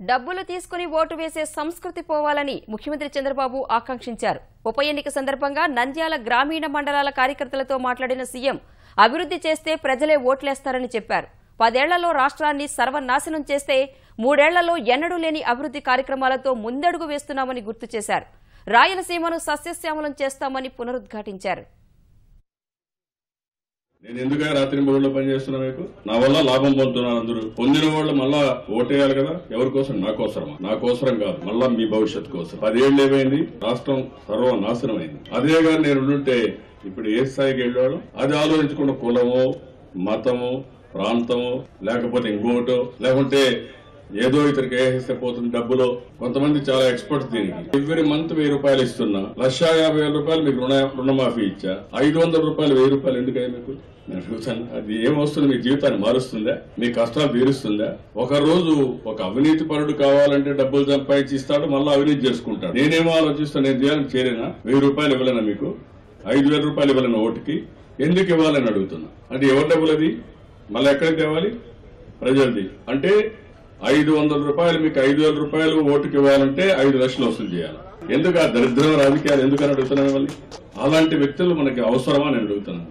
డబ్బులు తీసుకుని ఓటు వేసే సంస్కృతి పోవాలని ముఖ్యమంత్రి చంద్రబాబు ఆకాంక్షించారు. ఉప ఎన్నిక సందర్భంగా నంద్యాల గ్రామీణ మండలాల కార్యకర్తలతో మాట్లాడిన సీఎం అభివృద్ధి చేస్తే ప్రజలే ఓట్లేస్తారని చెప్పారు. 10 ఏళ్లలో రాష్ట్రాన్ని సర్వనాశనం చేస్తే 3 ఏళ్లలో ఎన్నడూ లేని అభివృద్ధి కార్యక్రమాలతో ముందడుగు వేస్తున్నామని గుర్తు చేశారు. రాయలసీమను సస్యశ్యామలం చేస్తామని పునరుద్ఘాటించారు. నేను ఎందుకని రాత్రి మూడులో పనిచేస్తున్నా? మీకు నా వల్ల లాభం పొందుతున్నారు. అందరూ పొందిన వాళ్ళు మళ్ళా ఓటేయాలి కదా. ఎవరి కోసం? నా కోసమా? నా కోసరం కాదు, మళ్ళా మీ భవిష్యత్తు కోసం. 10 ఏళ్ళు ఏమైంది? రాష్ట్రం సర్వనాశనం అయింది. అదే కానీ నేను ఉంటే ఇప్పుడు ఏ స్థాయికి వెళ్ళాడు అది ఆలోచించకుండా కులము, మతము, ప్రాంతము, లేకపోతే ఇంకోటో, లేకుంటే ఏదో ఇతరికి వేసేస్తే పోతుంది డబ్బులో. కొంతమంది చాలా ఎక్స్పర్ట్స్ దీనికి. ఎవ్రీ మంత్ 1000 రూపాయలు ఇస్తున్నా, 1,50,000 రూపాయలు మీకు రుణమాఫీ ఇచ్చా, 500 రూపాయలు 1000 రూపాయలు ఎందుకయ్యా మీకు? నేను చూసాను. అది ఏమొస్తుంది? మీ జీవితాన్ని మారుస్తుందా? మీ కష్టాలు తీరుస్తుందా? ఒక రోజు ఒక అవినీతి పరుడు కావాలంటే డబ్బులు సంపాదించి ఇస్తాడు, మళ్ళీ అవినీతి చేసుకుంటాడు. నేనేమో ఆలోచిస్తాను, నేను చేయాలని చేరేనా? 1000 రూపాయలు ఇవ్వలేనా మీకు? 5,000 రూపాయలు ఇవ్వలేనా ఓటుకి? ఎందుకు ఇవ్వాలని అడుగుతున్నా. అది ఎవరి డబ్బులు? అది మళ్ళీ ఎక్కడికి తేవాలి? ప్రజలది. అంటే 500 రూపాయలు మీకు 5,000 రూపాయలు ఓటుకి ఇవ్వాలంటే 5 లక్షలు వసూలు చేయాలి. ఎందుకు ఆ దరిద్రం రాజకీయాలు ఎందుకని అడుగుతున్నాను? మళ్ళీ అలాంటి వ్యక్తులు మనకి అవసరమా అని అడుగుతున్నాను.